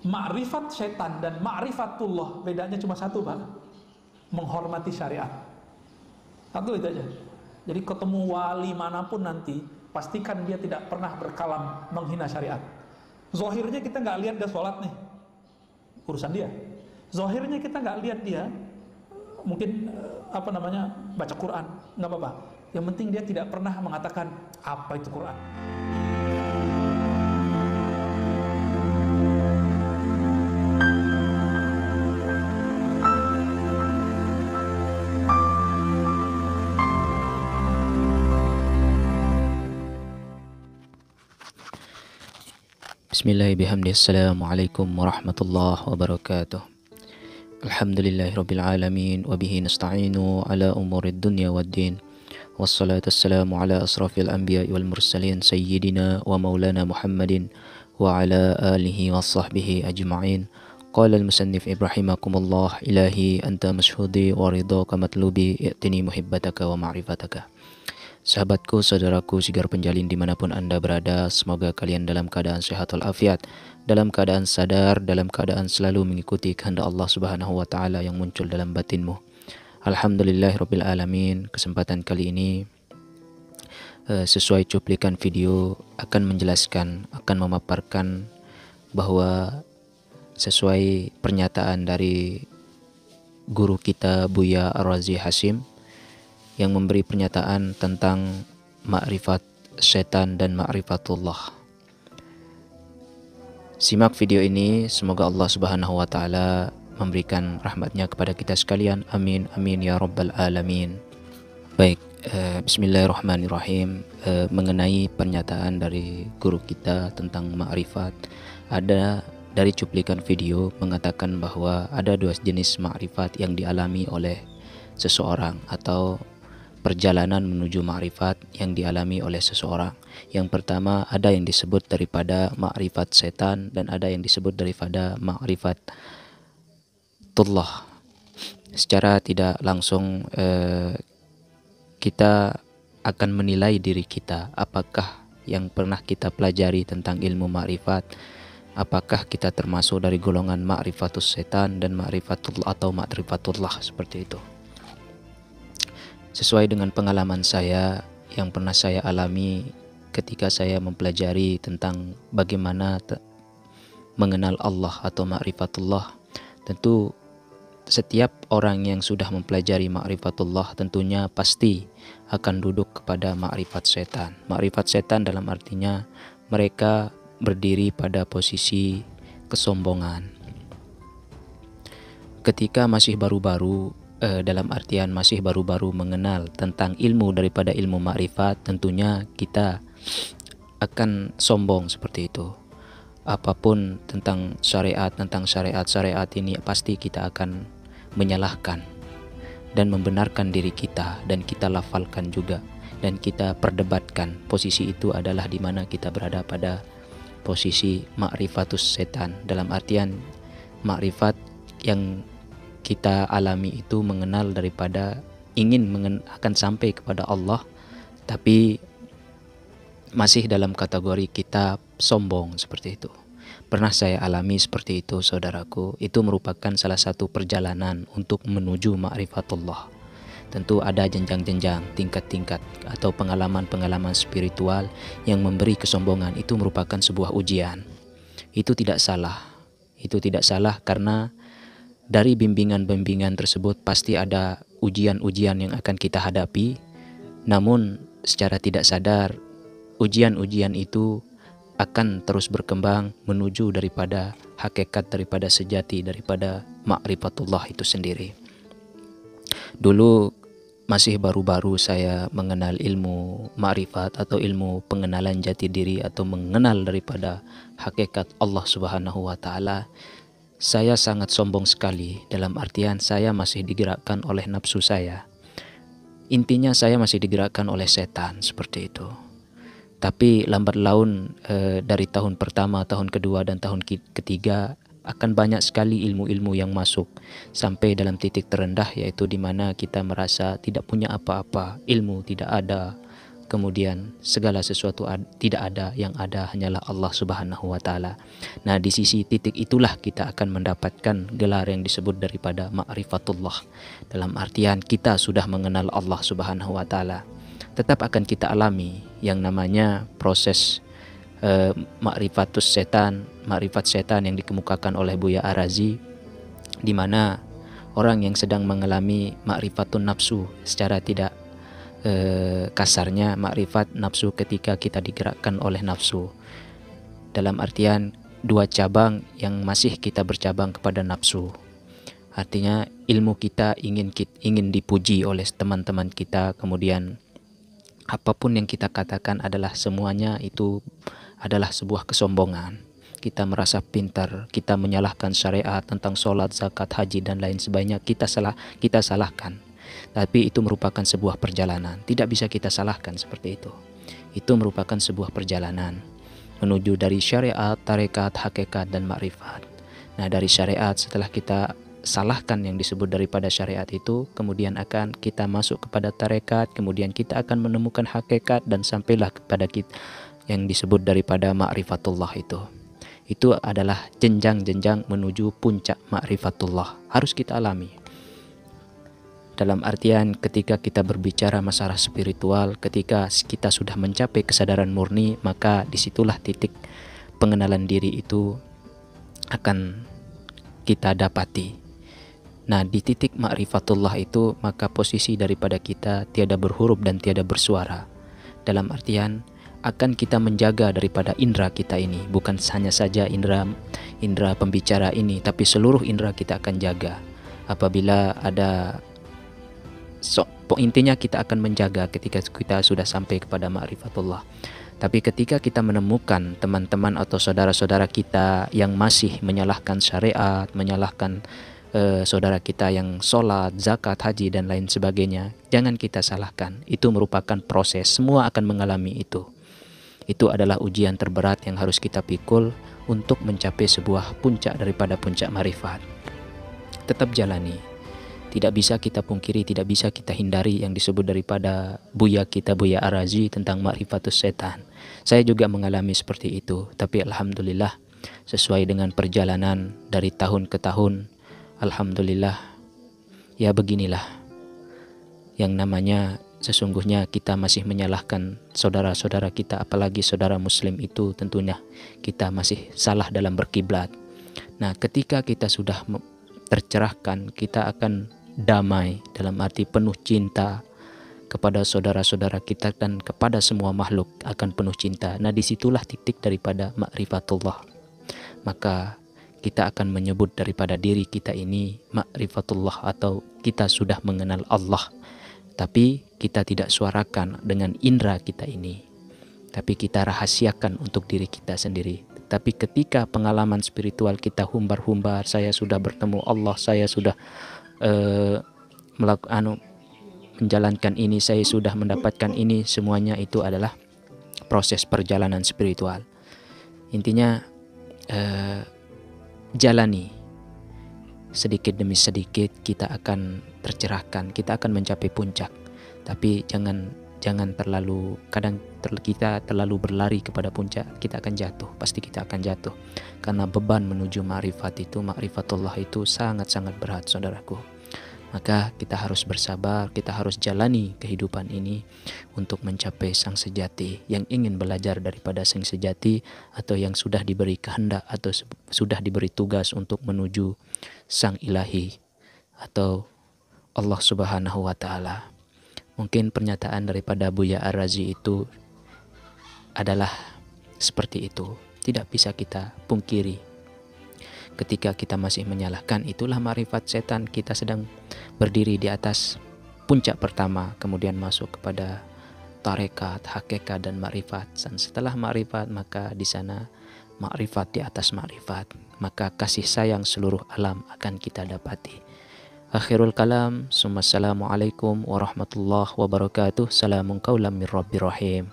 Ma'rifat setan dan ma'rifatullah bedanya cuma satu, Pak. Menghormati syariat. Satu itu aja. Jadi ketemu wali manapun nanti, pastikan dia tidak pernah berkalam menghina syariat. Zohirnya kita nggak lihat dia sholat nih, urusan dia. Zohirnya kita nggak lihat dia mungkin baca Quran, nggak apa-apa. Yang penting dia tidak pernah mengatakan apa itu Quran. Bismillahirrahmanirrahim. Assalamualaikum warahmatullahi wabarakatuh. Alhamdulillahirabbil alamin wa bihi nasta'inu ala umurid dunya waddin. Wassalatu wassalamu ala asrafil anbiya'i wal mursalin sayyidina wa maulana Muhammadin wa ala alihi wa sahbihi ajma'in. Qala al-musannif ibrahimakumullah ilahi anta mashhudi wa ridhaka matlubi i'tini muhibbataka wa ma'rifataka. Sahabatku, saudaraku, sigar penjalin dimanapun Anda berada, semoga kalian dalam keadaan sehat walafiat, dalam keadaan sadar, dalam keadaan selalu mengikuti kehendak Allah Subhanahu wa Ta'ala yang muncul dalam batinmu. Alhamdulillahirabbil alamin. Kesempatan kali ini sesuai cuplikan video akan menjelaskan, akan memaparkan bahwa sesuai pernyataan dari guru kita Buya Ar-Razi Hasim yang memberi pernyataan tentang ma'rifat setan dan ma'rifatullah. Simak video ini, semoga Allah Subhanahu wa Ta'ala memberikan rahmatnya kepada kita sekalian. Amin, amin ya rabbal alamin. Baik, bismillahirrahmanirrahim. Mengenai pernyataan dari guru kita tentang ma'rifat, ada dari cuplikan video mengatakan bahwa ada dua jenis ma'rifat yang dialami oleh seseorang atau perjalanan menuju ma'rifat yang dialami oleh seseorang. Yang pertama, ada yang disebut daripada ma'rifat setan dan ada yang disebut daripada ma'rifatullah. Secara tidak langsung kita akan menilai diri kita, apakah yang pernah kita pelajari tentang ilmu ma'rifat, apakah kita termasuk dari golongan ma'rifatus setan dan ma'rifatullah atau ma'rifatullah, seperti itu. Sesuai dengan pengalaman saya yang pernah saya alami ketika saya mempelajari tentang bagaimana mengenal Allah atau ma'rifatullah, tentu setiap orang yang sudah mempelajari ma'rifatullah tentunya pasti akan duduk kepada ma'rifat setan. Ma'rifat setan dalam artinya mereka berdiri pada posisi kesombongan. Ketika masih baru-baru, dalam artian masih baru-baru mengenal tentang ilmu daripada ilmu ma'rifat, tentunya kita akan sombong seperti itu. Apapun tentang syariat ini pasti kita akan menyalahkan dan membenarkan diri kita, dan kita lafalkan juga dan kita perdebatkan. Posisi itu adalah di mana kita berada pada posisi ma'rifatus setan, dalam artian ma'rifat yang kita alami itu mengenal daripada akan sampai kepada Allah, tapi masih dalam kategori kita sombong seperti itu. Pernah saya alami seperti itu, saudaraku. Itu merupakan salah satu perjalanan untuk menuju ma'rifatullah. Tentu ada jenjang-jenjang, tingkat-tingkat atau pengalaman-pengalaman spiritual yang memberi kesombongan. Itu merupakan sebuah ujian. Itu tidak salah. Itu tidak salah karena dari bimbingan-bimbingan tersebut pasti ada ujian-ujian yang akan kita hadapi. Namun secara tidak sadar ujian-ujian itu akan terus berkembang menuju daripada hakikat, daripada sejati, daripada ma'rifatullah itu sendiri. Dulu masih baru-baru saya mengenal ilmu ma'rifat atau ilmu pengenalan jati diri atau mengenal daripada hakikat Allah Subhanahu wa Ta'ala. Saya sangat sombong sekali, dalam artian saya masih digerakkan oleh nafsu saya. Intinya saya masih digerakkan oleh setan seperti itu. Tapi lambat laun dari tahun pertama, tahun kedua dan tahun ketiga akan banyak sekali ilmu-ilmu yang masuk sampai dalam titik terendah, yaitu di mana kita merasa tidak punya apa-apa, ilmu tidak ada, kemudian segala sesuatu tidak ada, yang ada hanyalah Allah Subhanahu wa taala. Nah, di sisi titik itulah kita akan mendapatkan gelar yang disebut daripada ma'rifatullah. Dalam artian kita sudah mengenal Allah Subhanahu wa taala. Tetap akan kita alami yang namanya proses ma'rifat setan yang dikemukakan oleh Buya Ar-Razi, di mana orang yang sedang mengalami ma'rifatun nafsu secara tidak kasarnya, makrifat nafsu ketika kita digerakkan oleh nafsu. Dalam artian dua cabang yang masih kita bercabang kepada nafsu. Artinya ilmu kita ingin dipuji oleh teman-teman kita, kemudian apapun yang kita katakan adalah semuanya itu adalah sebuah kesombongan. Kita merasa pintar, kita menyalahkan syariat tentang sholat, zakat, haji dan lain sebagainya, kita salahkan. Tapi itu merupakan sebuah perjalanan, tidak bisa kita salahkan seperti itu. Itu merupakan sebuah perjalanan menuju dari syariat, tarekat, hakikat dan makrifat. Nah, dari syariat, setelah kita salahkan yang disebut daripada syariat itu, kemudian akan kita masuk kepada tarekat, kemudian kita akan menemukan hakikat dan sampailah kepada kita yang disebut daripada ma'rifatullah itu. Itu adalah jenjang-jenjang menuju puncak ma'rifatullah, harus kita alami. Dalam artian ketika kita berbicara masalah spiritual, ketika kita sudah mencapai kesadaran murni, maka disitulah titik pengenalan diri itu akan kita dapati. Nah, di titik ma'rifatullah itu, maka posisi daripada kita tiada berhuruf dan tiada bersuara. Dalam artian akan kita menjaga daripada indera kita ini, bukan hanya saja indera pembicara ini, tapi seluruh indera kita akan jaga. Apabila ada intinya kita akan menjaga ketika kita sudah sampai kepada ma'rifatullah. Tapi ketika kita menemukan teman-teman atau saudara-saudara kita yang masih menyalahkan syariat, menyalahkan saudara kita yang sholat, zakat, haji dan lain sebagainya, jangan kita salahkan. Itu merupakan proses, semua akan mengalami itu. Itu adalah ujian terberat yang harus kita pikul untuk mencapai sebuah puncak daripada puncak ma'rifat. Tetap jalani. Tidak bisa kita pungkiri, tidak bisa kita hindari yang disebut daripada Buya Ar-Razi tentang ma'rifatus setan. Saya juga mengalami seperti itu, tapi alhamdulillah sesuai dengan perjalanan dari tahun ke tahun, alhamdulillah ya beginilah yang namanya sesungguhnya kita masih menyalahkan saudara-saudara kita, apalagi saudara muslim itu tentunya kita masih salah dalam berkiblat. Nah, ketika kita sudah tercerahkan, kita akan damai, dalam arti penuh cinta kepada saudara-saudara kita dan kepada semua makhluk akan penuh cinta. Nah, disitulah titik daripada ma'rifatullah. Maka kita akan menyebut daripada diri kita ini ma'rifatullah, atau kita sudah mengenal Allah. Tapi kita tidak suarakan dengan indera kita ini, tapi kita rahasiakan untuk diri kita sendiri. Tapi ketika pengalaman spiritual kita humbar-humbar, saya sudah bertemu Allah, saya sudah menjalankan ini, saya sudah mendapatkan ini, semuanya itu adalah proses perjalanan spiritual. Intinya jalani sedikit demi sedikit, kita akan tercerahkan, kita akan mencapai puncak. Tapi jangan terlalu, kita terlalu berlari kepada puncak, kita akan jatuh, pasti kita akan jatuh. Karena beban menuju ma'rifatullah itu sangat-sangat berat, saudaraku. Maka kita harus bersabar, kita harus jalani kehidupan ini untuk mencapai sang sejati. Yang ingin belajar daripada sang sejati, atau yang sudah diberi kehendak atau sudah diberi tugas untuk menuju sang ilahi atau Allah Subhanahu wa ta'ala. Mungkin pernyataan daripada Buya Ar-Razi itu adalah seperti itu. Tidak bisa kita pungkiri. Ketika kita masih menyalahkan, itulah ma'rifat setan. Kita sedang berdiri di atas puncak pertama, kemudian masuk kepada tarekat, hakikat dan ma'rifat. Dan setelah ma'rifat, maka di sana ma'rifat di atas ma'rifat. Maka kasih sayang seluruh alam akan kita dapati. Akhirul kalam, assalamualaikum warahmatullahi wabarakatuh. Salamun qaulam min rabbir rahim.